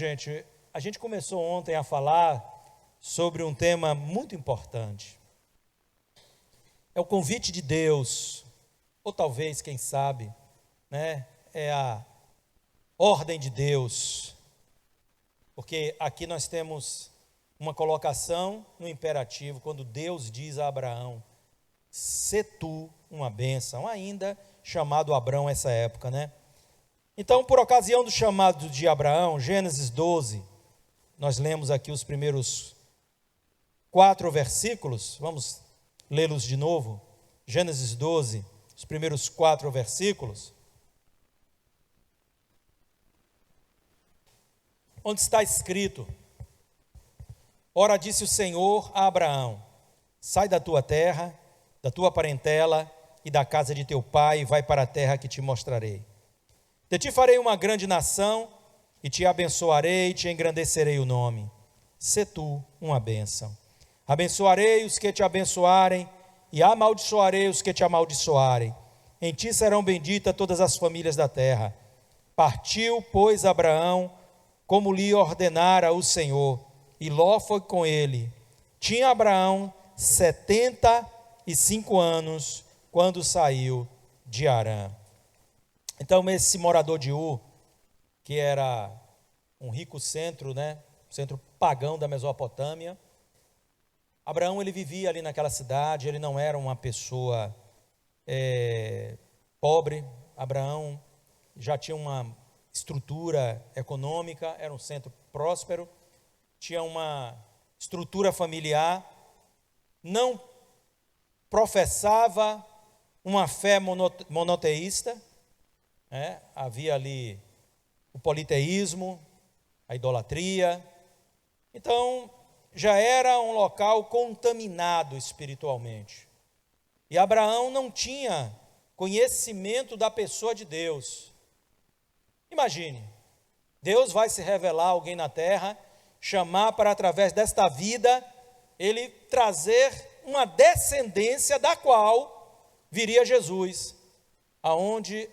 gente, a gente começou ontem a falar sobre um tema muito importante. É o convite de Deus, ou talvez, quem sabe, né, é a ordem de Deus. Porque aqui nós temos uma colocação no imperativo, quando Deus diz a Abraão: "Sê tu uma bênção", ainda chamado Abrão essa época, né? Então, por ocasião do chamado de Abraão, Gênesis 12, nós lemos aqui os primeiros 4 versículos, vamos lê-los de novo. Gênesis 12, os primeiros 4 versículos, onde está escrito: "Ora, disse o Senhor a Abraão: sai da tua terra, da tua parentela e da casa de teu pai, e vai para a terra que te mostrarei. De ti farei uma grande nação, e te abençoarei, e te engrandecerei o nome. Sê tu uma bênção. Abençoarei os que te abençoarem, e amaldiçoarei os que te amaldiçoarem. Em ti serão benditas todas as famílias da terra." Partiu, pois, Abraão, como lhe ordenara o Senhor, e Ló foi com ele. Tinha Abraão 75 anos, quando saiu de Harã. Então, esse morador de Ur, que era um rico centro, né, centro pagão da Mesopotâmia, Abraão, ele vivia ali naquela cidade, ele não era uma pessoa pobre. Abraão já tinha uma estrutura econômica, era um centro próspero, tinha uma estrutura familiar, não professava uma fé monoteísta, havia ali o politeísmo, a idolatria. Então, já era um local contaminado espiritualmente. E Abraão não tinha conhecimento da pessoa de Deus. Imagine, Deus vai se revelar a alguém na terra, chamar para, através desta vida, ele trazer uma descendência da qual viria Jesus, aonde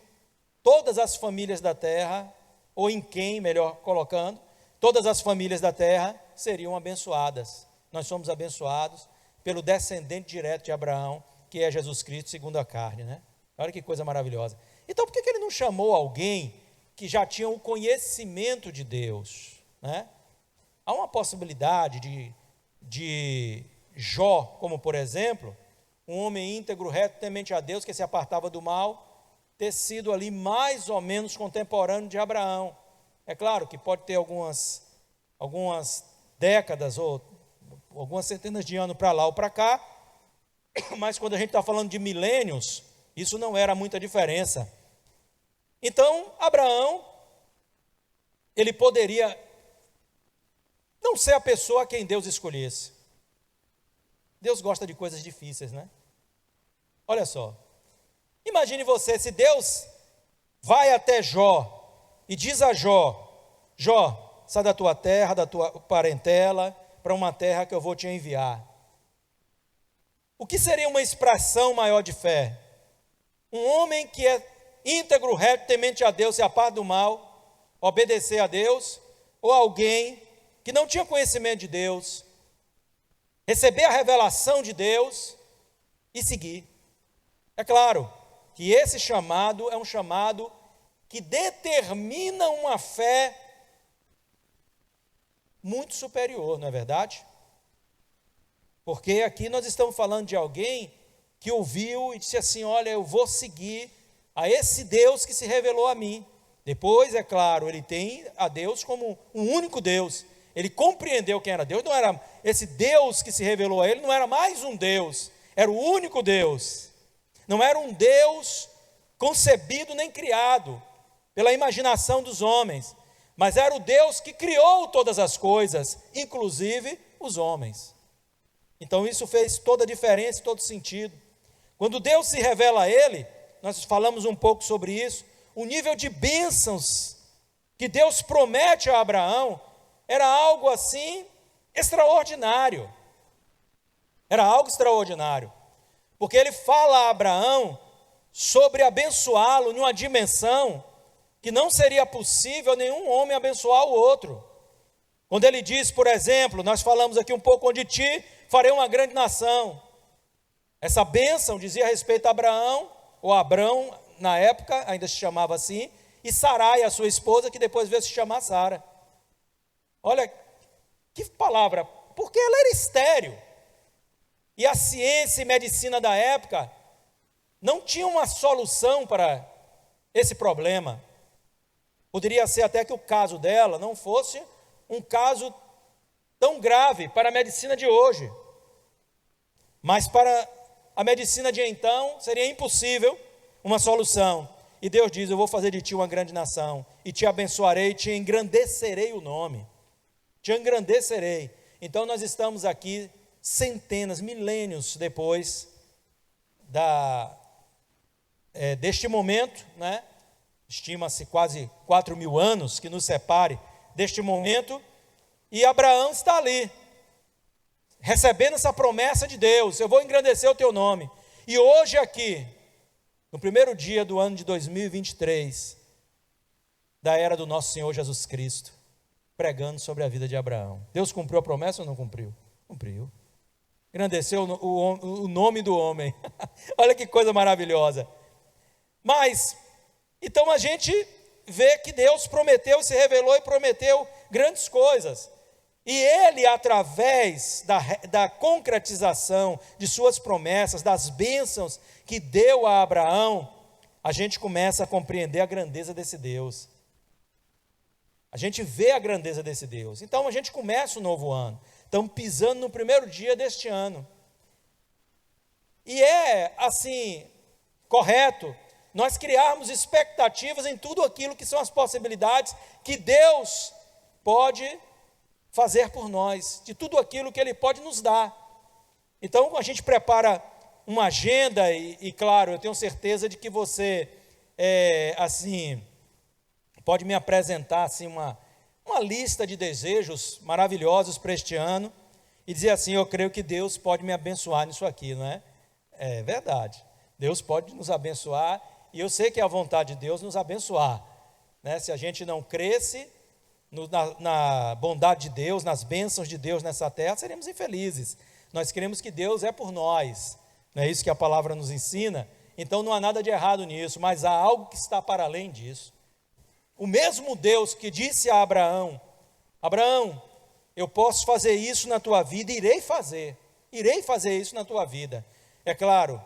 todas as famílias da terra, ou em quem, melhor colocando, todas as famílias da terra seriam abençoadas. Nós somos abençoados pelo descendente direto de Abraão, que é Jesus Cristo segundo a carne, né? Olha que coisa maravilhosa. Então, por que ele não chamou alguém que já tinha o conhecimento de Deus, né? Há uma possibilidade de Jó, como por exemplo, um homem íntegro, reto, temente a Deus, que se apartava do mal, ter sido ali mais ou menos contemporâneo de Abraão. É claro que pode ter algumas décadas ou algumas centenas de anos para lá ou para cá, mas quando a gente está falando de milênios, isso não era muita diferença. Então, Abraão, ele poderia não ser a pessoa a quem Deus escolhesse. Deus gosta de coisas difíceis, né? Olha só, imagine você, se Deus vai até Jó e diz a Jó: Jó, sai da tua terra, da tua parentela, para uma terra que eu vou te enviar. O que seria uma expressão maior de fé? Um homem que é íntegro, reto, temente a Deus, se aparta do mal, obedecer a Deus, ou alguém que não tinha conhecimento de Deus, receber a revelação de Deus e seguir. É claro que esse chamado é um chamado que determina uma fé muito superior, não é verdade? Porque aqui nós estamos falando de alguém que ouviu e disse assim: olha, eu vou seguir a esse Deus que se revelou a mim. Depois, é claro, ele tem a Deus como um único Deus. Ele compreendeu quem era Deus. Não era esse Deus que se revelou a ele, não era mais um Deus, era o único Deus. Não era um Deus concebido nem criado pela imaginação dos homens, mas era o Deus que criou todas as coisas, inclusive os homens. Então isso fez toda a diferença, todo sentido. Quando Deus se revela a ele, nós falamos um pouco sobre isso, o nível de bênçãos que Deus promete a Abraão era algo assim extraordinário. Era algo extraordinário. Porque ele fala a Abraão sobre abençoá-lo numa dimensão que não seria possível nenhum homem abençoar o outro. Quando ele diz, por exemplo, nós falamos aqui um pouco, onde ti farei uma grande nação. Essa bênção dizia respeito a Abraão, ou Abrão, na época, ainda se chamava assim, e Sarai, a sua esposa, que depois veio se chamar Sara. Olha, que palavra, porque ela era estéril. E a ciência e medicina da época não tinham uma solução para esse problema. Poderia ser até que o caso dela não fosse um caso tão grave para a medicina de hoje. Mas para a medicina de então, seria impossível uma solução. E Deus diz, eu vou fazer de ti uma grande nação, e te abençoarei, te engrandecerei o nome. Te engrandecerei. Então nós estamos aqui centenas, milênios depois deste momento, né? Estima-se quase 4.000 anos que nos separe deste momento, e Abraão está ali, recebendo essa promessa de Deus, eu vou engrandecer o teu nome. E hoje aqui, no primeiro dia do ano de 2023, da era do nosso Senhor Jesus Cristo, pregando sobre a vida de Abraão. Deus cumpriu a promessa ou não cumpriu? Cumpriu. Engrandeceu o nome do homem. Olha que coisa maravilhosa. Mas, então a gente vê que Deus prometeu, se revelou e prometeu grandes coisas. E Ele, através da concretização de suas promessas, das bênçãos que deu a Abraão, a gente começa a compreender a grandeza desse Deus. A gente vê a grandeza desse Deus. Então a gente começa o novo ano. Estamos pisando no primeiro dia deste ano. E é, assim, correto nós criarmos expectativas em tudo aquilo que são as possibilidades que Deus pode fazer por nós, de tudo aquilo que Ele pode nos dar. Então a gente prepara uma agenda e claro, eu tenho certeza de que você, assim, pode me apresentar assim, uma lista de desejos maravilhosos para este ano e dizer assim, eu creio que Deus pode me abençoar nisso aqui, não é? É verdade, Deus pode nos abençoar e eu sei que é a vontade de Deus nos abençoar, né? Se a gente não cresce na bondade de Deus, nas bênçãos de Deus nessa terra, seremos infelizes. Nós queremos que Deus é por nós, não é isso que a palavra nos ensina? Então não há nada de errado nisso, mas há algo que está para além disso. O mesmo Deus que disse a Abraão, Abraão, eu posso fazer isso na tua vida, irei fazer isso na tua vida. É claro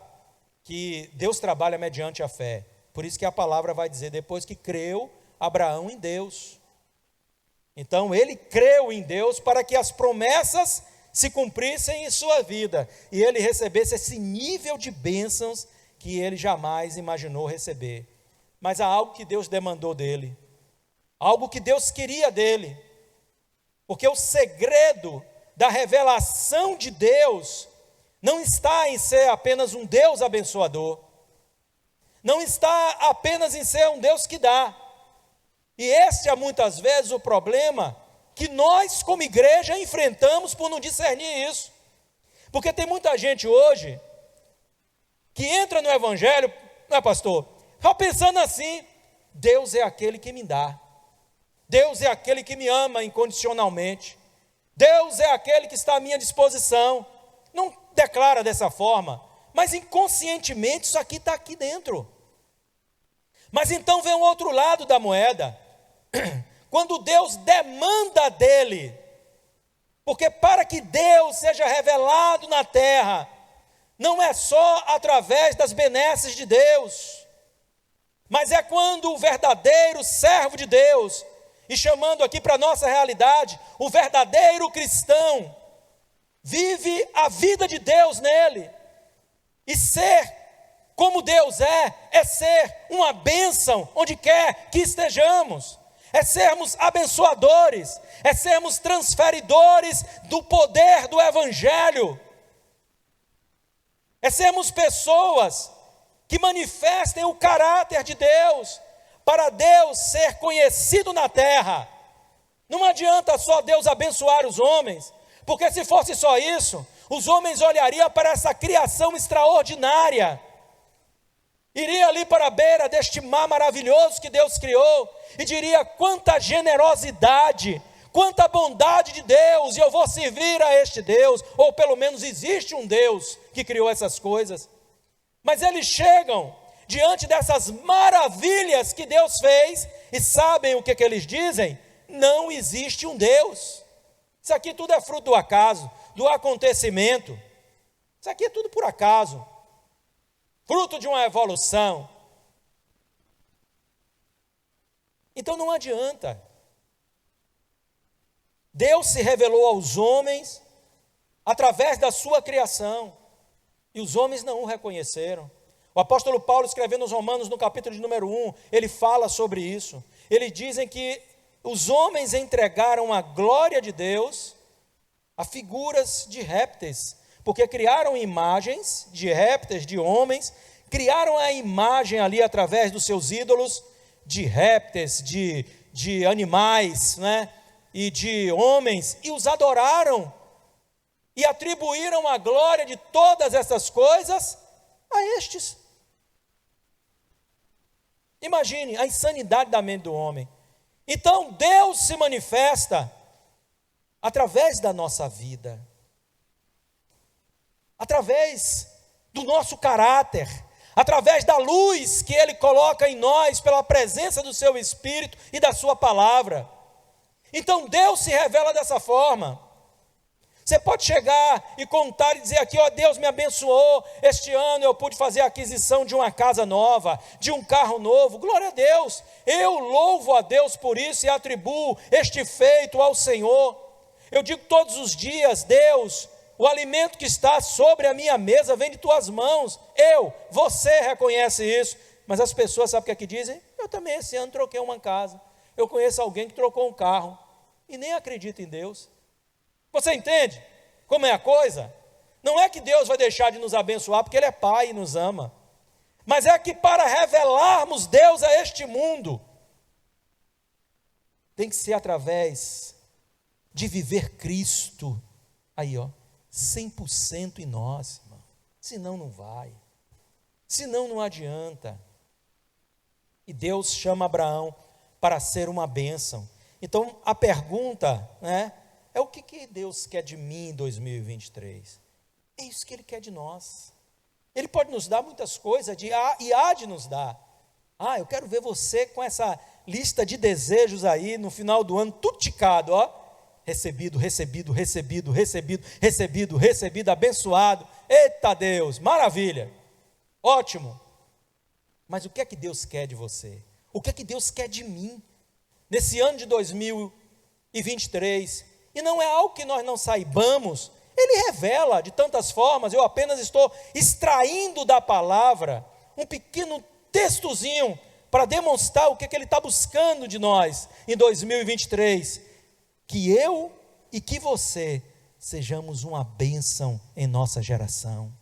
que Deus trabalha mediante a fé, por isso que a palavra vai dizer, depois que creu Abraão em Deus. Então ele creu em Deus para que as promessas se cumprissem em sua vida, e ele recebesse esse nível de bênçãos que ele jamais imaginou receber. Mas há algo que Deus demandou dele, algo que Deus queria dele, porque o segredo da revelação de Deus não está em ser apenas um Deus abençoador, não está apenas em ser um Deus que dá, e este é muitas vezes o problema que nós como igreja enfrentamos por não discernir isso, porque tem muita gente hoje que entra no evangelho, não é pastor? Só pensando assim, Deus é aquele que me dá, Deus é aquele que me ama incondicionalmente, Deus é aquele que está à minha disposição. Não declara dessa forma, mas inconscientemente isso aqui está aqui dentro. Mas então vem o outro lado da moeda, quando Deus demanda dele, porque para que Deus seja revelado na terra, não é só através das benesses de Deus, mas é quando o verdadeiro servo de Deus, e chamando aqui para a nossa realidade, o verdadeiro cristão, vive a vida de Deus nele, e ser como Deus é ser uma bênção onde quer que estejamos, é sermos abençoadores, é sermos transferidores do poder do Evangelho, é sermos pessoas que manifestem o caráter de Deus, para Deus ser conhecido na terra. Não adianta só Deus abençoar os homens, porque se fosse só isso, os homens olhariam para essa criação extraordinária, iria ali para a beira deste mar maravilhoso que Deus criou, e diria quanta generosidade, quanta bondade de Deus, e eu vou servir a este Deus, ou pelo menos existe um Deus que criou essas coisas. Mas eles chegam diante dessas maravilhas que Deus fez, e sabem o que eles dizem? Não existe um Deus. Isso aqui tudo é fruto do acaso, do acontecimento. Isso aqui é tudo por acaso, fruto de uma evolução. Então não adianta. Deus se revelou aos homens através da sua criação, e os homens não o reconheceram. O apóstolo Paulo, escrevendo aos Romanos, no capítulo de número 1, ele fala sobre isso. Eles dizem que os homens entregaram a glória de Deus a figuras de répteis, porque criaram imagens de répteis, de homens, criaram a imagem ali através dos seus ídolos, de répteis, de animais, né? E de homens, e os adoraram, e atribuíram a glória de todas essas coisas a estes. Imagine a insanidade da mente do homem. Então Deus se manifesta através da nossa vida, através do nosso caráter, através da luz que Ele coloca em nós pela presença do Seu Espírito e da Sua palavra. Então Deus se revela dessa forma. Você pode chegar e contar e dizer aqui, ó, Deus me abençoou, este ano eu pude fazer a aquisição de uma casa nova, de um carro novo, glória a Deus, eu louvo a Deus por isso e atribuo este feito ao Senhor. Eu digo todos os dias, Deus, o alimento que está sobre a minha mesa vem de tuas mãos, você reconhece isso, mas as pessoas sabem o que é que dizem? Eu também esse ano troquei uma casa, eu conheço alguém que trocou um carro, e nem acredita em Deus. Você entende como é a coisa? Não é que Deus vai deixar de nos abençoar, porque Ele é Pai e nos ama, mas é que para revelarmos Deus a este mundo, tem que ser através de viver Cristo, aí ó, 100% em nós, irmão. Senão não vai, senão não adianta. E Deus chama Abraão para ser uma bênção. Então a pergunta, né, é o que Deus quer de mim em 2023? É isso que Ele quer de nós. Ele pode nos dar muitas coisas, e há de nos dar. Eu quero ver você com essa lista de desejos aí, no final do ano, tudo ticado, ó. Recebido, recebido, recebido, recebido, recebido, recebido, abençoado. Eita Deus, maravilha, ótimo. Mas o que é que Deus quer de você? O que é que Deus quer de mim? Nesse ano de 2023, e não é algo que nós não saibamos, Ele revela de tantas formas, eu apenas estou extraindo da palavra um pequeno textozinho para demonstrar o que Ele está buscando de nós em 2023, que eu e que você sejamos uma bênção em nossa geração,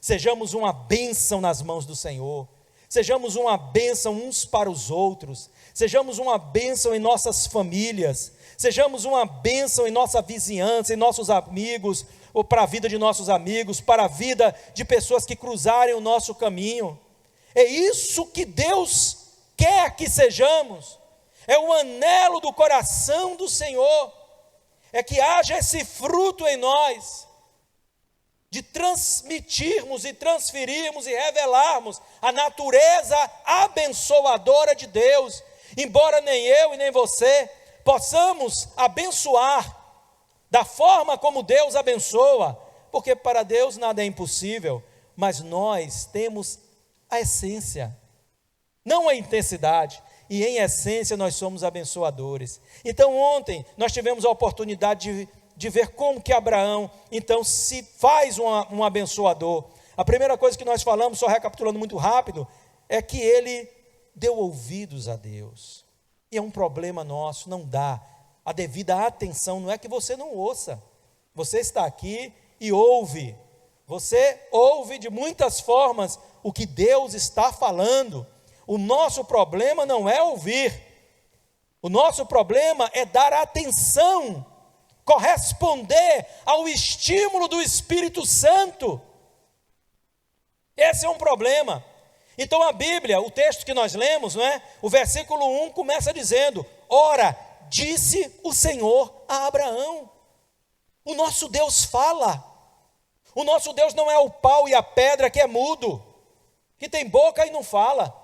sejamos uma bênção nas mãos do Senhor, sejamos uma bênção uns para os outros, sejamos uma bênção em nossas famílias, sejamos uma bênção em nossa vizinhança, em nossos amigos, ou para a vida de nossos amigos, para a vida de pessoas que cruzarem o nosso caminho. É isso que Deus quer que sejamos, é o anelo do coração do Senhor, é que haja esse fruto em nós, de transmitirmos e transferirmos e revelarmos a natureza abençoadora de Deus, embora nem eu e nem você possamos abençoar da forma como Deus abençoa, porque para Deus nada é impossível, mas nós temos a essência, não a intensidade, e em essência nós somos abençoadores. Então ontem nós tivemos a oportunidade de ver como que Abraão então se faz um abençoador. A primeira coisa que nós falamos, só recapitulando muito rápido, é que ele deu ouvidos a Deus. E é um problema nosso, não dá a devida atenção. Não é que você não ouça, você está aqui e ouve, você ouve de muitas formas o que Deus está falando. O nosso problema não é ouvir, o nosso problema é dar atenção, corresponder ao estímulo do Espírito Santo. Esse é um problema. Então a Bíblia, o texto que nós lemos, não é? O versículo 1 começa dizendo: ora, disse o Senhor a Abraão. O nosso Deus fala. O nosso Deus não é o pau e a pedra que é mudo, que tem boca e não fala.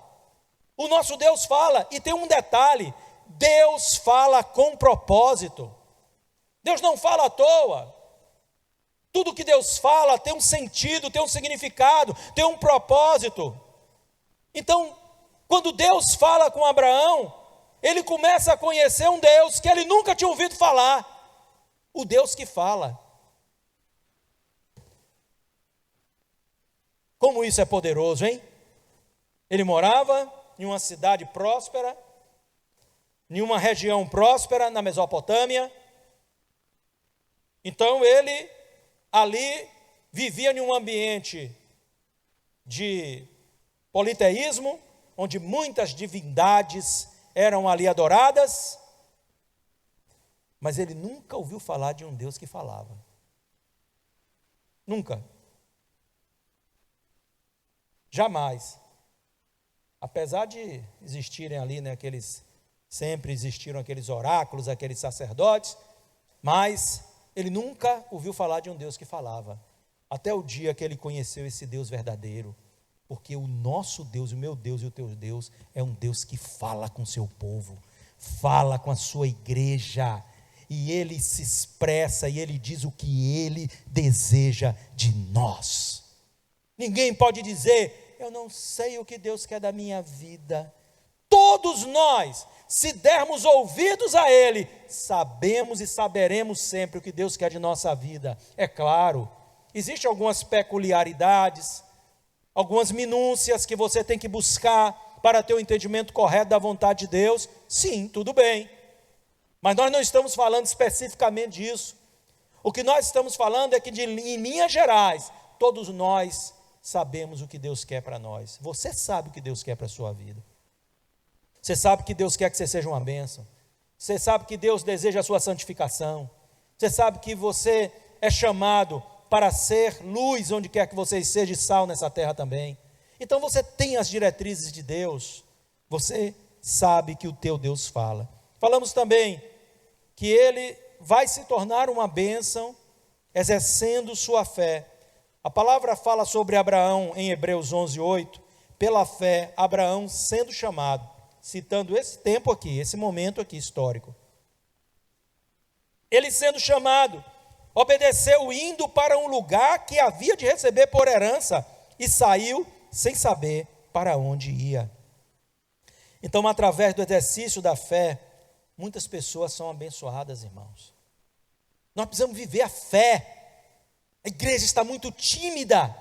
O nosso Deus fala, e tem um detalhe: Deus fala com propósito. Deus não fala à toa. Tudo que Deus fala tem um sentido, tem um significado, tem um propósito. Então, quando Deus fala com Abraão, ele começa a conhecer um Deus que ele nunca tinha ouvido falar. O Deus que fala. Como isso é poderoso, hein? Ele morava em uma cidade próspera, em uma região próspera na Mesopotâmia. Então ele ali vivia em um ambiente de politeísmo, onde muitas divindades eram ali adoradas, mas ele nunca ouviu falar de um Deus que falava. Nunca. Jamais. Apesar de existirem ali, né, sempre existiram aqueles oráculos, aqueles sacerdotes, mas ele nunca ouviu falar de um Deus que falava, até o dia que ele conheceu esse Deus verdadeiro, porque o nosso Deus, o meu Deus e o teu Deus, é um Deus que fala com o seu povo, fala com a sua igreja, e ele se expressa, e ele diz o que ele deseja de nós. Ninguém pode dizer: eu não sei o que Deus quer da minha vida. Todos nós, se dermos ouvidos a Ele, sabemos e saberemos sempre o que Deus quer de nossa vida. É claro, existem algumas peculiaridades, algumas minúcias que você tem que buscar para ter o entendimento correto da vontade de Deus. Sim, tudo bem. Mas nós não estamos falando especificamente disso. O que nós estamos falando é que, em linhas gerais, todos nós sabemos o que Deus quer para nós. Você sabe o que Deus quer para a sua vida. Você sabe que Deus quer que você seja uma bênção. Você sabe que Deus deseja a sua santificação. Você sabe que você é chamado para ser luz onde quer que você seja, e sal nessa terra também. Então você tem as diretrizes de Deus. Você sabe que o teu Deus fala. Falamos também que ele vai se tornar uma bênção exercendo sua fé. A palavra fala sobre Abraão em Hebreus 11:8, pela fé, Abraão sendo chamado, citando esse tempo aqui, esse momento aqui histórico. Ele sendo chamado, obedeceu indo para um lugar que havia de receber por herança e saiu sem saber para onde ia. Então, através do exercício da fé, muitas pessoas são abençoadas, irmãos. Nós precisamos viver a fé. A igreja está muito tímida.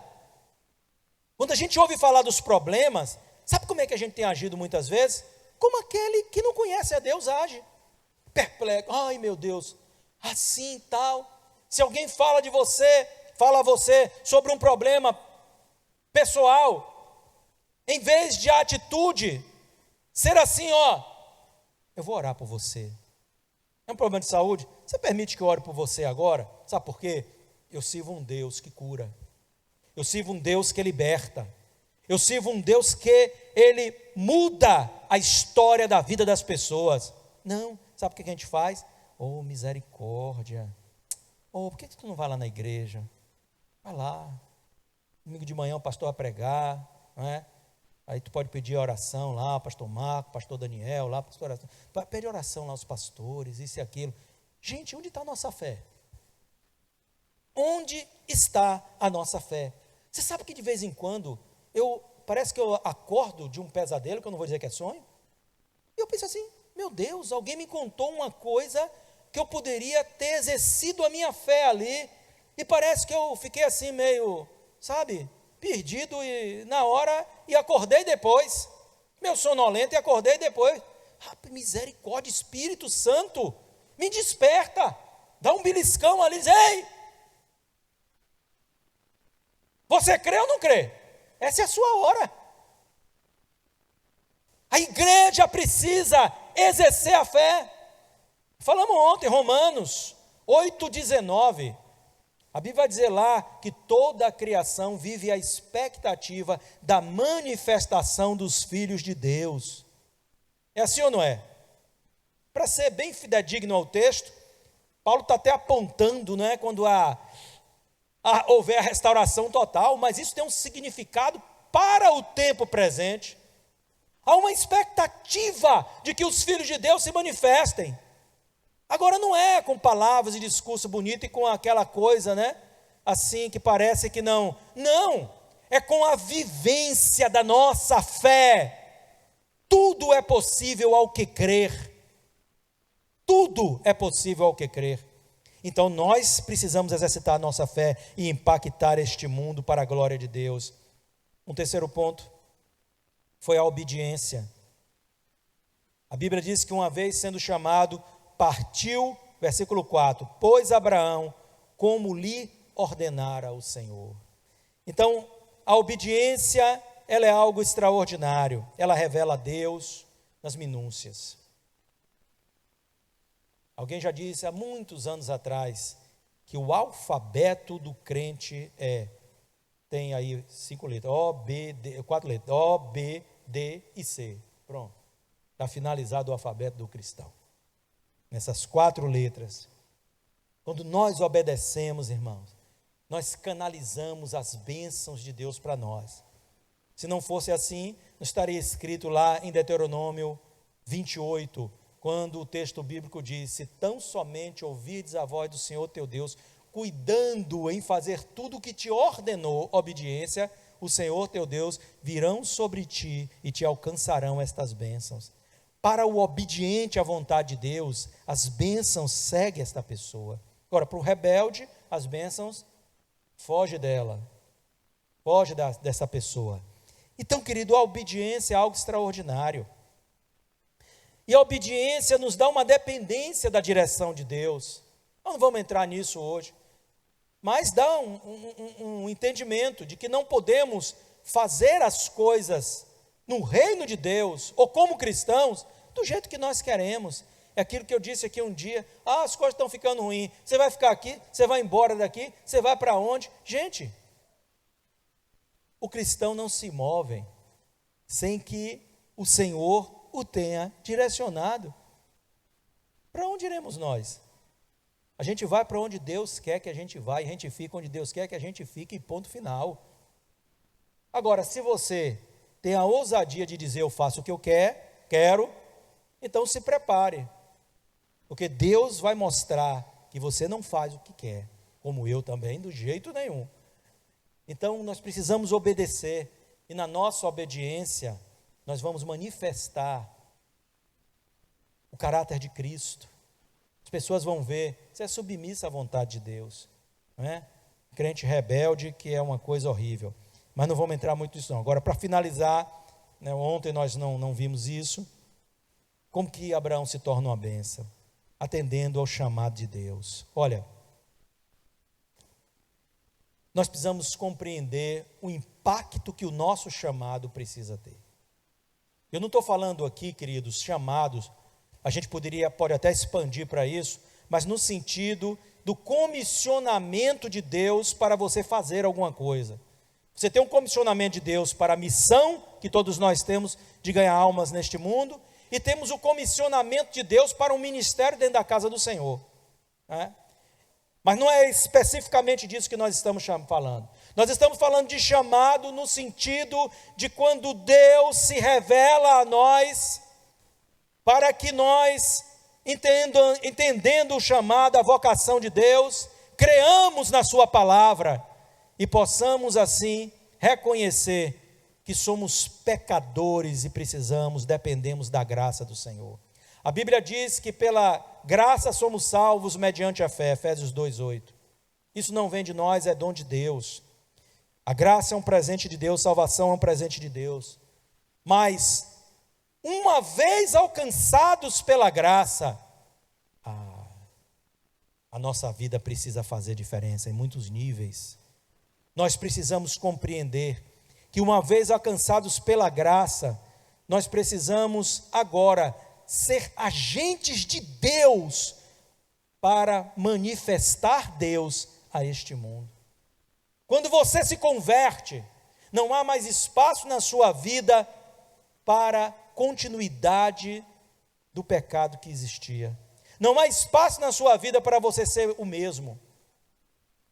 Quando a gente ouve falar dos problemas, sabe como é que a gente tem agido muitas vezes? Como aquele que não conhece a Deus age. Perplexo. Ai, meu Deus, assim tal. Se alguém fala a você sobre um problema pessoal, em vez de a atitude ser assim, eu vou orar por você. É um problema de saúde? Você permite que eu ore por você agora? Sabe por quê? Eu sirvo um Deus que cura. Eu sirvo um Deus que liberta. Eu sirvo um Deus que Ele muda a história da vida das pessoas. Não, sabe o que a gente faz? Oh, misericórdia. Oh, por que tu não vai lá na igreja? Vai lá. Domingo de manhã o pastor vai pregar, não é? Aí tu pode pedir oração lá, pastor Marco, pastor Daniel, lá, pastor oração. Pede oração lá aos pastores, isso e aquilo. Gente, onde está a nossa fé? Onde está a nossa fé? Você sabe que de vez em quando, parece que eu acordo de um pesadelo, que eu não vou dizer que é sonho, e eu penso assim, meu Deus, alguém me contou uma coisa que eu poderia ter exercido a minha fé ali, e parece que eu fiquei assim meio, sabe, perdido na hora, e acordei depois, meio sonolento, e acordei depois. Misericórdia, Espírito Santo, me desperta, dá um beliscão ali, diz, ei, você crê ou não crê? Essa é a sua hora. A igreja precisa exercer a fé. Falamos ontem, Romanos 8,19. A Bíblia vai dizer lá que toda a criação vive à expectativa da manifestação dos filhos de Deus. É assim ou não é? para ser bem fidedigno ao texto, Paulo está até apontando, né, quando houver a restauração total, mas isso tem um significado para o tempo presente. Há uma expectativa de que os filhos de Deus se manifestem. Agora não é com palavras e discurso bonito e com aquela coisa, né, assim que parece que não. Não, é com a vivência da nossa fé. Tudo é possível ao que crer. Tudo é possível ao que crer. Então nós precisamos exercitar a nossa fé e impactar este mundo para a glória de Deus. Um terceiro ponto foi a obediência. A Bíblia diz que uma vez sendo chamado, partiu, versículo 4, pois Abraão, como lhe ordenara o Senhor. Então, a obediência, ela é algo extraordinário. Ela revela a Deus nas minúcias. Alguém já disse há muitos anos atrás que o alfabeto do crente tem aí 5 letras, O, B, D, 4 letras, O, B, D e C. Pronto, está finalizado o alfabeto do cristão. Nessas 4 letras. Quando nós obedecemos, irmãos, nós canalizamos as bênçãos de Deus para nós. Se não fosse assim, não estaria escrito lá em Deuteronômio 28, quando o texto bíblico diz: se tão somente ouvirdes a voz do Senhor teu Deus, cuidando em fazer tudo o que te ordenou, obediência, o Senhor teu Deus virão sobre ti e te alcançarão estas bênçãos. Para o obediente à vontade de Deus, as bênçãos seguem esta pessoa. Agora, para o rebelde, as bênçãos foge dela, foge dessa pessoa. Então, querido, a obediência é algo extraordinário. E a obediência nos dá uma dependência da direção de Deus. Nós não vamos entrar nisso hoje. Mas dá um entendimento de que não podemos fazer as coisas no reino de Deus, ou como cristãos, do jeito que nós queremos. É aquilo que eu disse aqui um dia: as coisas estão ficando ruins, você vai ficar aqui, você vai embora daqui, você vai para onde? Gente, o cristão não se move sem que o Senhor o tenha direcionado. Para onde iremos nós? A gente vai para onde Deus quer que a gente vá, e a gente fica onde Deus quer que a gente fique, e ponto final. Agora, se você tem a ousadia de dizer eu faço o que eu quero, então se prepare, porque Deus vai mostrar que você não faz o que quer, como eu também, do jeito nenhum. Então nós precisamos obedecer, e na nossa obediência nós vamos manifestar o caráter de Cristo. As pessoas vão ver, você é submissa à vontade de Deus, não é? Crente rebelde, que é uma coisa horrível, mas não vamos entrar muito nisso não. Agora, para finalizar, né, ontem nós não vimos isso, como que Abraão se torna uma bênção? Atendendo ao chamado de Deus. Olha, nós precisamos compreender o impacto que o nosso chamado precisa ter. Eu não estou falando aqui, queridos, chamados, a gente pode até expandir para isso, mas no sentido do comissionamento de Deus para você fazer alguma coisa. Você tem um comissionamento de Deus para a missão, que todos nós temos, de ganhar almas neste mundo, e temos o comissionamento de Deus para um ministério dentro da casa do Senhor, né? Mas não é especificamente disso que nós estamos falando. Nós estamos falando de chamado no sentido de quando Deus se revela a nós, para que nós, entendendo o chamado, a vocação de Deus, creamos na sua palavra e possamos assim reconhecer que somos pecadores e dependemos da graça do Senhor. A Bíblia diz que pela graça somos salvos mediante a fé, Efésios 2:8. Isso não vem de nós, é dom de Deus. A graça é um presente de Deus, salvação é um presente de Deus. Mas, uma vez alcançados pela graça, a nossa vida precisa fazer diferença em muitos níveis. Nós precisamos compreender que uma vez alcançados pela graça, nós precisamos agora ser agentes de Deus para manifestar Deus a este mundo. Quando você se converte, não há mais espaço na sua vida para continuidade do pecado que existia. Não há espaço na sua vida para você ser o mesmo.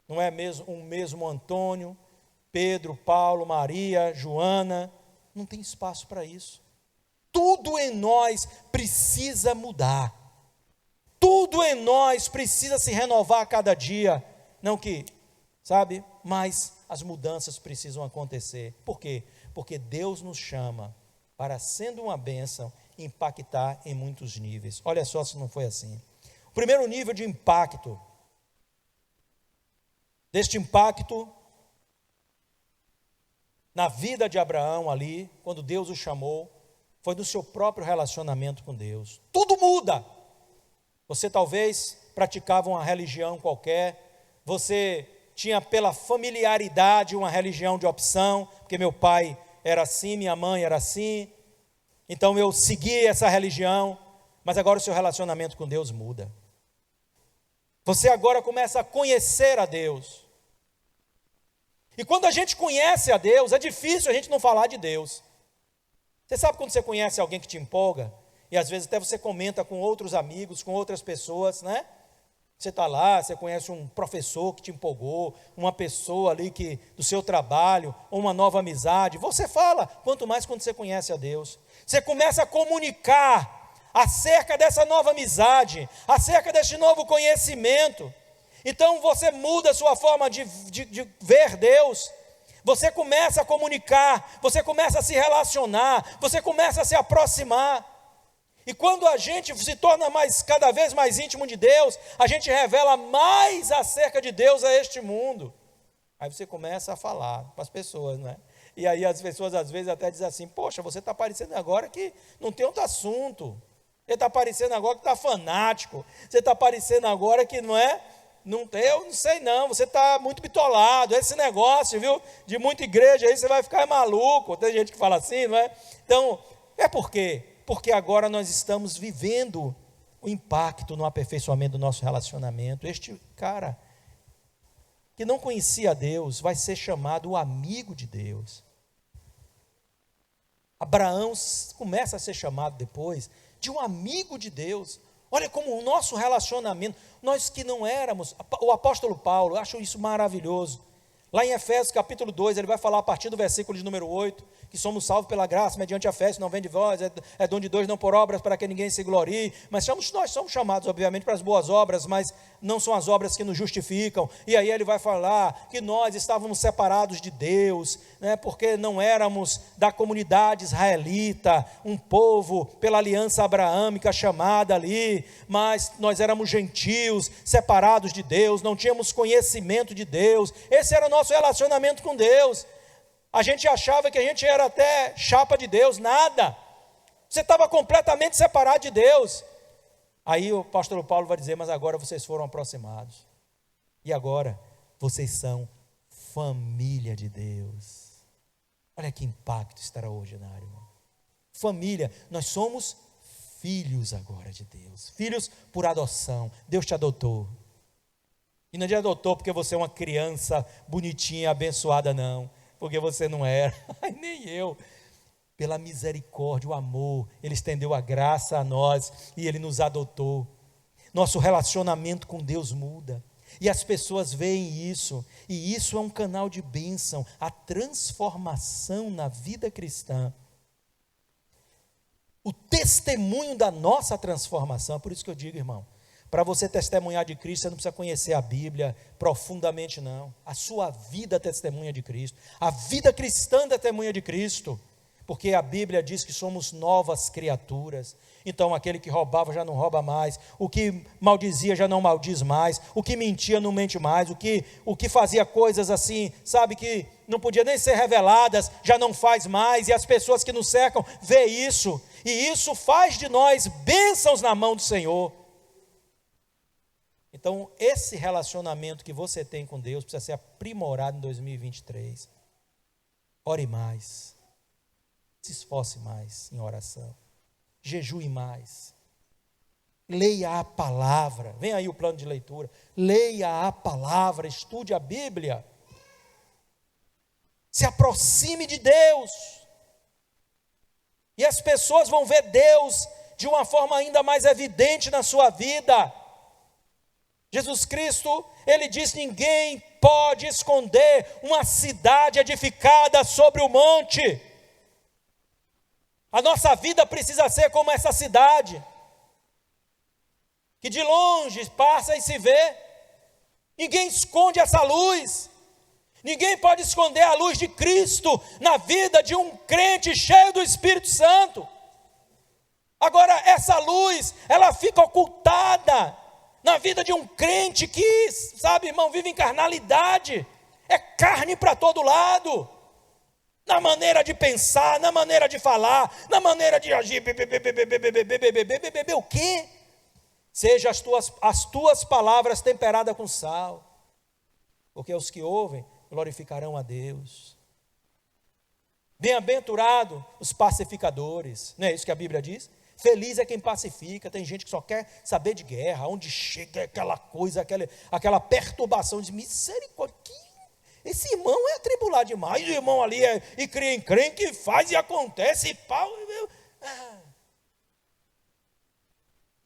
Não é mesmo o mesmo Antônio, Pedro, Paulo, Maria, Joana. Não tem espaço para isso. Tudo em nós precisa mudar. Tudo em nós precisa se renovar a cada dia. Não que, sabe, mas as mudanças precisam acontecer. Por quê? Porque Deus nos chama para, sendo uma bênção, impactar em muitos níveis. Olha só se não foi assim. O primeiro nível de impacto, deste impacto na vida de Abraão ali, quando Deus o chamou, foi do seu próprio relacionamento com Deus. Tudo muda. Você talvez praticava uma religião qualquer, você tinha pela familiaridade uma religião de opção, porque meu pai era assim, minha mãe era assim, então eu segui essa religião, mas agora o seu relacionamento com Deus muda. Você agora começa a conhecer a Deus. E quando a gente conhece a Deus, é difícil a gente não falar de Deus. Você sabe quando você conhece alguém que te empolga, e às vezes até você comenta com outros amigos, com outras pessoas, né? Você está lá, você conhece um professor que te empolgou, uma pessoa ali que, do seu trabalho, ou uma nova amizade, você fala, quanto mais quando você conhece a Deus. Você começa a comunicar acerca dessa nova amizade, acerca desse novo conhecimento. Então você muda a sua forma de ver Deus, você começa a comunicar, você começa a se relacionar, você começa a se aproximar. E quando a gente se torna cada vez mais íntimo de Deus, a gente revela mais acerca de Deus a este mundo. Aí você começa a falar para as pessoas, né? E aí as pessoas às vezes até dizem assim, poxa, você está parecendo agora que não tem outro assunto. Você está parecendo agora que está fanático. Você está parecendo agora que não é... eu não sei não, você está muito bitolado, esse negócio, viu, de muita igreja aí, você vai ficar maluco. Tem gente que fala assim, não é? Então, é por quê? Porque agora nós estamos vivendo o impacto no aperfeiçoamento do nosso relacionamento. Este cara que não conhecia Deus vai ser chamado o amigo de Deus. Abraão começa a ser chamado depois de um amigo de Deus. Olha como o nosso relacionamento, nós que não éramos, o apóstolo Paulo, eu acho isso maravilhoso. Lá em Efésios capítulo 2, ele vai falar a partir do versículo de número 8, que somos salvos pela graça, mediante a fé, isso não vem de vós, é dom de Deus, não por obras, para que ninguém se glorie. Mas nós somos chamados, obviamente, para as boas obras, mas não são as obras que nos justificam. E aí ele vai falar que nós estávamos separados de Deus, né, porque não éramos da comunidade israelita, um povo pela aliança abraâmica chamada ali, mas nós éramos gentios, separados de Deus, não tínhamos conhecimento de Deus. Esse era o nosso relacionamento com Deus. A gente achava que a gente era até chapa de Deus, nada. Você estava completamente separado de Deus. Aí o apóstolo Paulo vai dizer, mas agora vocês foram aproximados. E agora vocês são família de Deus. Olha que impacto extraordinário, irmão. Família, nós somos filhos agora de Deus. Filhos por adoção. Deus te adotou. E não te adotou porque você é uma criança bonitinha, abençoada, não. Porque você não era, nem eu. Pela misericórdia, o amor, Ele estendeu a graça a nós e Ele nos adotou. Nosso relacionamento com Deus muda. E as pessoas veem isso. E isso é um canal de bênção. A transformação na vida cristã. O testemunho da nossa transformação. Por isso que eu digo, irmão, para você testemunhar de Cristo, você não precisa conhecer a Bíblia profundamente, não. A sua vida testemunha de Cristo. A vida cristã testemunha de Cristo. Porque a Bíblia diz que somos novas criaturas. Então aquele que roubava já não rouba mais. O que maldizia já não maldiz mais. O que mentia não mente mais. O que fazia coisas assim, sabe, que não podia nem ser reveladas, já não faz mais. E as pessoas que nos cercam vê isso. E isso faz de nós bênçãos na mão do Senhor. Então, esse relacionamento que você tem com Deus precisa ser aprimorado em 2023. Ore mais. Se esforce mais em oração. Jejue mais. Leia a palavra. Vem aí o plano de leitura. Leia a palavra, estude a Bíblia. Se aproxime de Deus. E as pessoas vão ver Deus de uma forma ainda mais evidente na sua vida. Jesus Cristo, ele diz: ninguém pode esconder uma cidade edificada sobre o monte. A nossa vida precisa ser como essa cidade, que de longe passa e se vê. Ninguém esconde essa luz. Ninguém pode esconder a luz de Cristo na vida de um crente cheio do Espírito Santo. Agora, essa luz, ela fica ocultada na vida de um crente que, sabe, irmão, vive em carnalidade. É carne para todo lado. Na maneira de pensar, na maneira de falar, na maneira de agir. O quê? Seja as tuas palavras temperadas com sal, porque os que ouvem glorificarão a Deus. Bem-aventurado os pacificadores, não é isso que a Bíblia diz? Feliz é quem pacifica. Tem gente que só quer saber de guerra, onde chega aquela coisa, aquela perturbação, de misericórdia, esse irmão é atribulado demais, o irmão ali e cria em crente, que faz e acontece, e pau.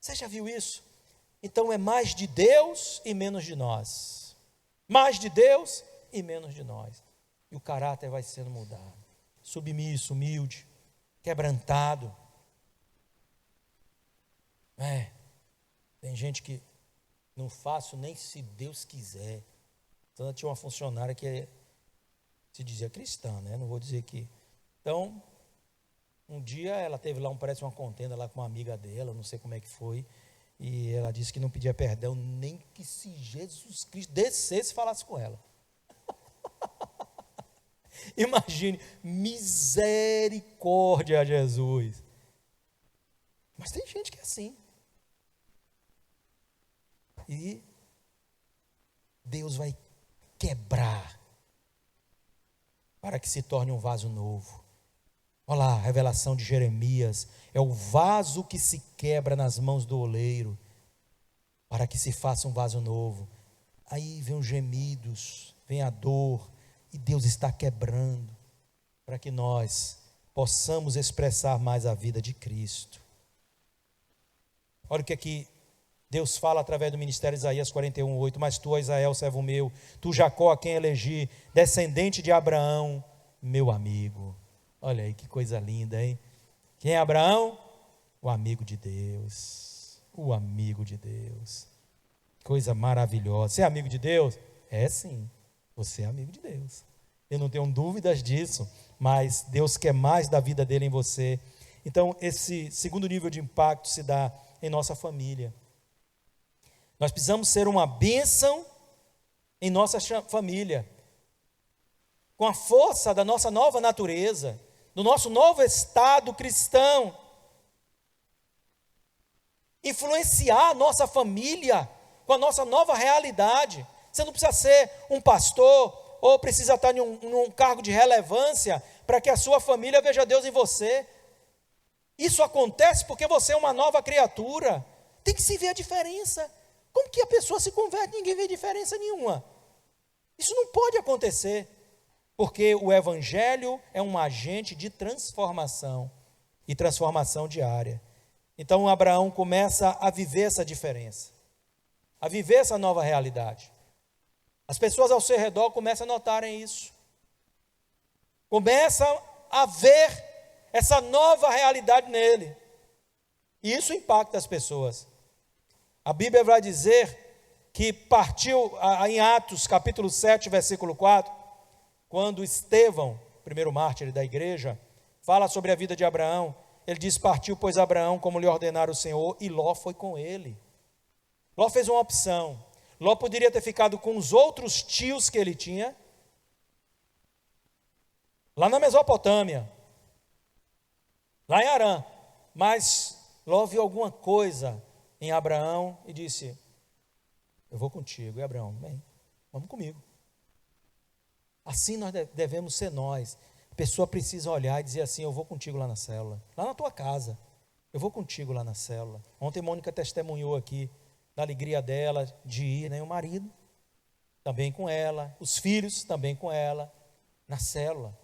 Você já viu isso? Então é mais de Deus e menos de nós. Mais de Deus e menos de nós. E o caráter vai sendo mudado. Submisso, humilde, quebrantado. Tem gente que não faço nem se Deus quiser. Então tinha uma funcionária que se dizia cristã, né? Não vou dizer que. Então, um dia ela teve lá parece uma contenda lá com uma amiga dela, não sei como é que foi. E ela disse que não pedia perdão nem que se Jesus Cristo descesse e falasse com ela. Imagine, misericórdia a Jesus. Mas tem gente que é assim. E Deus vai quebrar para que se torne um vaso novo. Olha lá, a revelação de Jeremias. É o vaso que se quebra nas mãos do oleiro, para que se faça um vaso novo. Aí vem os gemidos, vem a dor, e Deus está quebrando, para que nós possamos expressar mais a vida de Cristo. Olha o que aqui Deus fala através do ministério de Isaías 41:8. Mas tu, Israel, servo meu, tu, Jacó, a quem elegi, descendente de Abraão, meu amigo. Olha aí que coisa linda, hein? Quem é Abraão? O amigo de Deus. O amigo de Deus. Coisa maravilhosa. Você é amigo de Deus? É sim, você é amigo de Deus. Eu não tenho dúvidas disso, mas Deus quer mais da vida dele em você. Então, esse segundo nível de impacto se dá em nossa família. Nós precisamos ser uma bênção em nossa família, com a força da nossa nova natureza, do nosso novo estado cristão. Influenciar a nossa família com a nossa nova realidade. Você não precisa ser um pastor ou precisa estar em um cargo de relevância para que a sua família veja Deus em você. Isso acontece porque você é uma nova criatura. Tem que se ver a diferença. Como que a pessoa se converte e ninguém vê diferença nenhuma? Isso não pode acontecer, porque o Evangelho é um agente de transformação, e transformação diária. Então Abraão começa a viver essa diferença, a viver essa nova realidade. As pessoas ao seu redor começam a notarem isso, começam a ver essa nova realidade nele, e isso impacta as pessoas. A Bíblia vai dizer que partiu em Atos capítulo 7, versículo 4, quando Estevão, primeiro mártir da igreja, fala sobre a vida de Abraão. Ele diz: partiu, pois, Abraão, como lhe ordenara o Senhor, e Ló foi com ele. Ló fez uma opção. Ló poderia ter ficado com os outros tios que ele tinha, lá na Mesopotâmia, lá em Harã, mas Ló viu alguma coisa em Abraão e disse: eu vou contigo. E Abraão: bem, vamos comigo. Assim nós devemos ser nós. A pessoa precisa olhar e dizer assim: eu vou contigo lá na célula, lá na tua casa, eu vou contigo lá na célula. Ontem Mônica testemunhou aqui da alegria dela de ir, né? O marido também com ela, os filhos também com ela, na célula.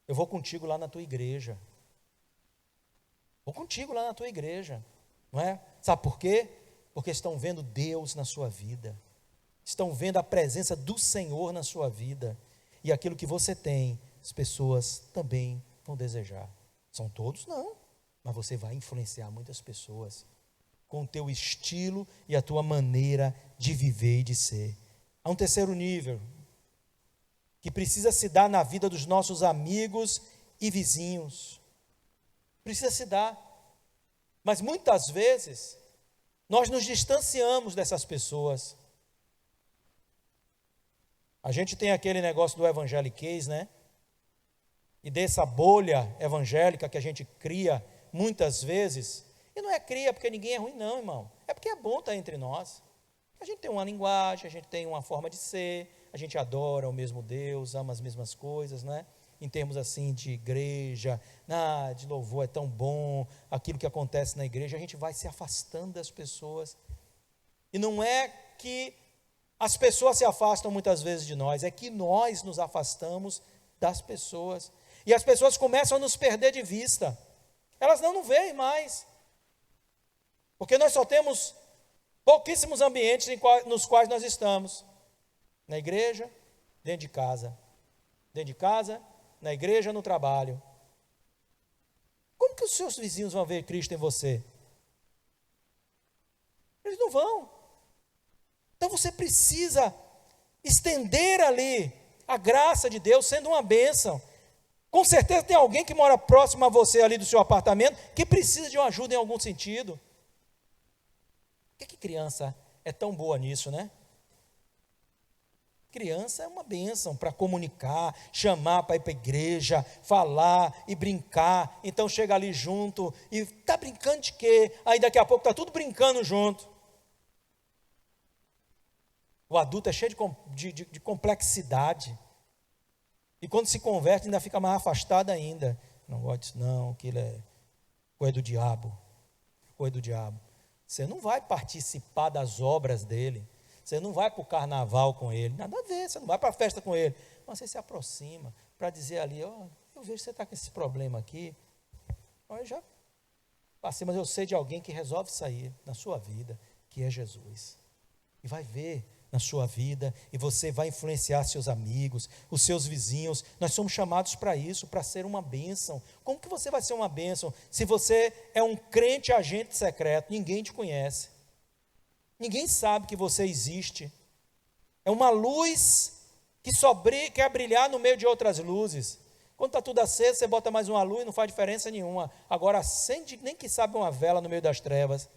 Eu vou contigo lá na tua igreja. Vou contigo lá na tua igreja, não é? Sabe por quê? Porque estão vendo Deus na sua vida, estão vendo a presença do Senhor na sua vida, e aquilo que você tem, as pessoas também vão desejar. São todos? Não, mas você vai influenciar muitas pessoas, com o teu estilo e a tua maneira de viver e de ser. Há um terceiro nível, que precisa se dar na vida dos nossos amigos e vizinhos. Precisa se dar. Mas muitas vezes, nós nos distanciamos dessas pessoas. A gente tem aquele negócio do evangeliquez, né? E dessa bolha evangélica que a gente cria muitas vezes. E não é cria porque ninguém é ruim, não, irmão. É porque é bom estar entre nós. A gente tem uma linguagem, a gente tem uma forma de ser, a gente adora o mesmo Deus, ama as mesmas coisas, né? Em termos assim de igreja, de louvor é tão bom, aquilo que acontece na igreja, a gente vai se afastando das pessoas. E não é que as pessoas se afastam muitas vezes de nós, é que nós nos afastamos das pessoas. E as pessoas começam a nos perder de vista. Elas não nos veem mais. Porque nós só temos pouquíssimos ambientes nos quais nós estamos. Na igreja, dentro de casa. Dentro de casa, na igreja, no trabalho. Como que os seus vizinhos vão ver Cristo em você? Eles não vão. Então você precisa estender ali a graça de Deus, sendo uma bênção. Com certeza tem alguém que mora próximo a você ali do seu apartamento, que precisa de uma ajuda em algum sentido. Por que criança é tão boa nisso, né? Criança é uma bênção para comunicar, chamar para ir para a igreja, falar e brincar. Então chega ali junto e está brincando de quê? Aí daqui a pouco está tudo brincando junto. O adulto é cheio de complexidade. E quando se converte ainda fica mais afastado ainda. Não gosto disso não, aquilo é coisa do diabo. Coisa do diabo. Você não vai participar das obras dele. Você não vai para o carnaval com ele, nada a ver, você não vai para a festa com ele. Mas você se aproxima para dizer ali, eu vejo que você está com esse problema aqui. Eu já passei, mas eu sei de alguém que resolve sair na sua vida, que é Jesus. E vai ver na sua vida, e você vai influenciar seus amigos, os seus vizinhos. Nós somos chamados para isso, para ser uma bênção. Como que você vai ser uma bênção se você é um crente agente secreto, ninguém te conhece? Ninguém sabe que você existe. É uma luz que só quer brilhar no meio de outras luzes. Quando está tudo aceso, você bota mais uma luz, não faz diferença nenhuma. Agora acende, nem que sabe uma vela no meio das trevas,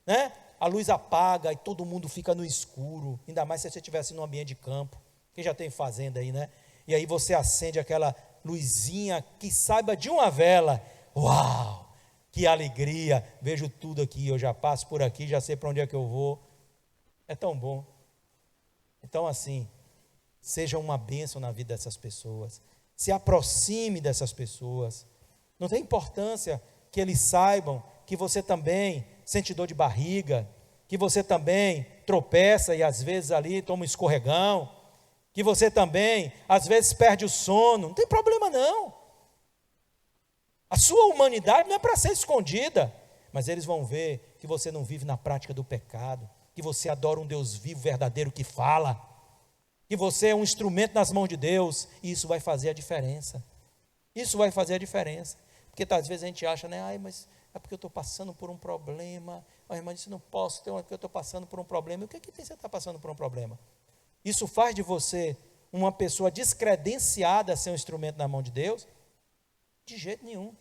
né? A luz apaga e todo mundo fica no escuro. Ainda mais se você estiver assim num ambiente de campo. Quem já tem fazenda aí, né? E aí você acende aquela luzinha que saiba de uma vela. Uau! Que alegria! Vejo tudo aqui, eu já passo por aqui, já sei para onde é que eu vou. É tão bom. Então assim, seja uma bênção na vida dessas pessoas. Se aproxime dessas pessoas. Não tem importância que eles saibam que você também sente dor de barriga, que você também tropeça e às vezes ali toma um escorregão, que você também às vezes perde o sono. Não tem problema não. A sua humanidade não é para ser escondida, mas eles vão ver que você não vive na prática do pecado, que você adora um Deus vivo, verdadeiro, que fala, que você é um instrumento nas mãos de Deus, e isso vai fazer a diferença. Isso vai fazer a diferença. Porque às vezes a gente acha, né? Ai, mas é porque eu estou passando por um problema. Ai, mas isso não posso ter, porque eu estou passando por um problema. E o que tem você está passando por um problema? Isso faz de você uma pessoa descredenciada a ser um instrumento na mão de Deus? De jeito nenhum.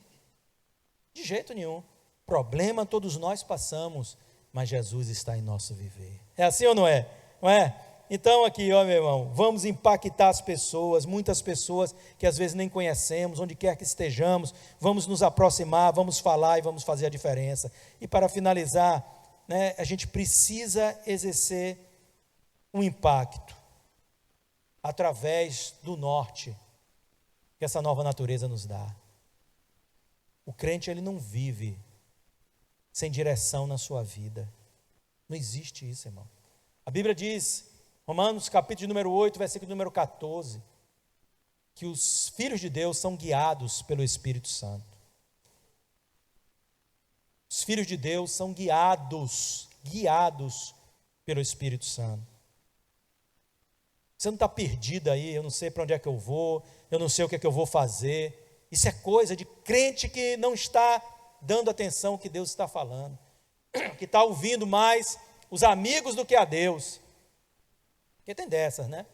De jeito nenhum. Problema todos nós passamos, mas Jesus está em nosso viver. É assim ou não é? Não é? Então aqui, ó, meu irmão, vamos impactar as pessoas, muitas pessoas que às vezes nem conhecemos, onde quer que estejamos, vamos nos aproximar, vamos falar e vamos fazer a diferença. E para finalizar, né, a gente precisa exercer um impacto através do norte que essa nova natureza nos dá. O crente, ele não vive sem direção na sua vida. Não existe isso, irmão. A Bíblia diz, Romanos capítulo número 8, versículo número 14, que os filhos de Deus são guiados pelo Espírito Santo. filhos de Deus são guiados pelo Espírito Santo. Você não está perdido aí, eu não sei para onde é que eu vou, eu não sei o que é que eu vou fazer. Isso é coisa de crente que não está dando atenção ao que Deus está falando, que está ouvindo mais os amigos do que a Deus. Porque tem dessas, né?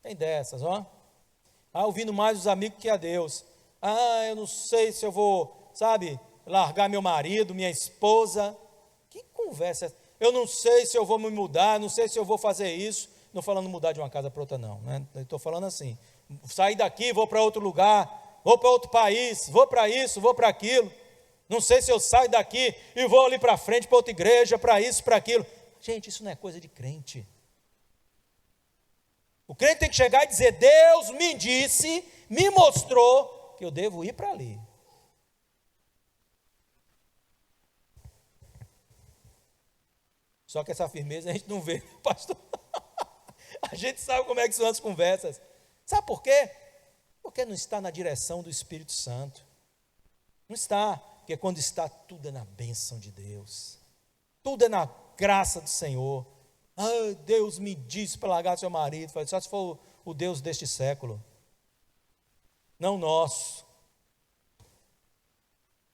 Tem dessas, ó. Ouvindo mais os amigos que a Deus. Eu não sei se eu vou, largar meu marido, minha esposa. Que conversa é essa? Eu não sei se eu vou me mudar, não sei se eu vou fazer isso. Não falando mudar de uma casa para outra, não, né? Estou falando assim, sair daqui, vou para outro lugar, vou para outro país, vou para isso, vou para aquilo. Não sei se eu saio daqui e vou ali para frente, para outra igreja, para isso, para aquilo. Gente, isso não é coisa de crente. O crente tem que chegar e dizer: Deus me disse, me mostrou que eu devo ir para ali. Só que essa firmeza a gente não vê, pastor. A gente sabe como é que são as conversas. Sabe por quê? Porque não está na direção do Espírito Santo. Não está, porque quando está, tudo é na bênção de Deus. Tudo é na graça do Senhor. Deus me disse para largar seu marido. Só se for o Deus deste século. Não nosso.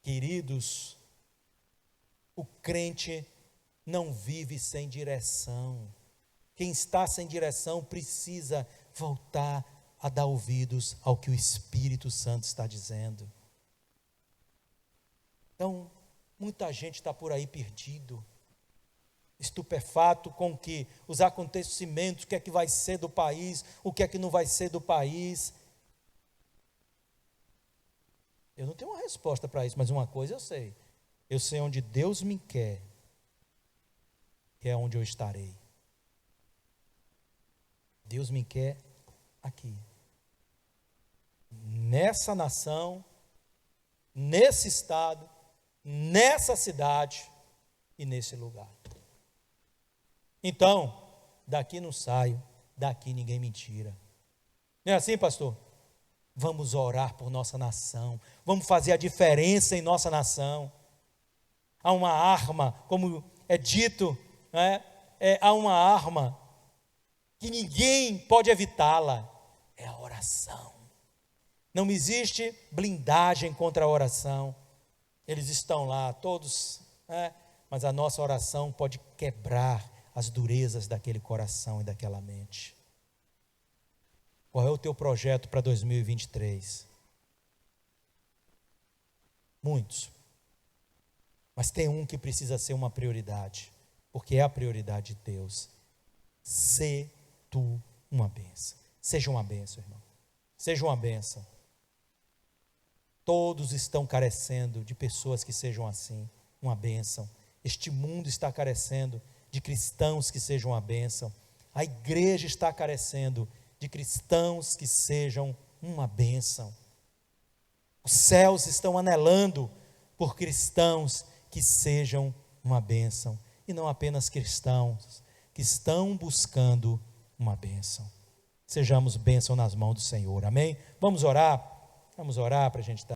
Queridos, o crente não vive sem direção. Quem está sem direção precisa voltar a dar ouvidos ao que o Espírito Santo está dizendo. Então, muita gente está por aí perdido, estupefato com que os acontecimentos, o que é que vai ser do país, o que é que não vai ser do país. Eu não tenho uma resposta para isso, mas uma coisa eu sei onde Deus me quer, que é onde eu estarei. Deus me quer aqui, nessa nação, nesse estado, nessa cidade e nesse lugar. Então, daqui não saio, daqui ninguém me tira. Não é assim, pastor? Vamos orar por nossa nação, vamos fazer a diferença em nossa nação. Há uma arma, como é dito, há uma arma que ninguém pode evitá-la, é a oração. Não existe blindagem contra a oração. Eles estão lá, todos, mas a nossa oração pode quebrar as durezas daquele coração e daquela mente. Qual é o teu projeto para 2023? Muitos. Mas tem um que precisa ser uma prioridade, porque é a prioridade de Deus. Ser tu uma bênção. Seja uma bênção, irmão. Seja uma bênção. Todos estão carecendo de pessoas que sejam assim, uma bênção. Este mundo está carecendo de cristãos que sejam uma bênção. A igreja está carecendo de cristãos que sejam uma bênção. Os céus estão anelando por cristãos que sejam uma bênção. E não apenas cristãos que estão buscando uma bênção. Sejamos bênção nas mãos do Senhor, amém? Vamos orar para a gente estar.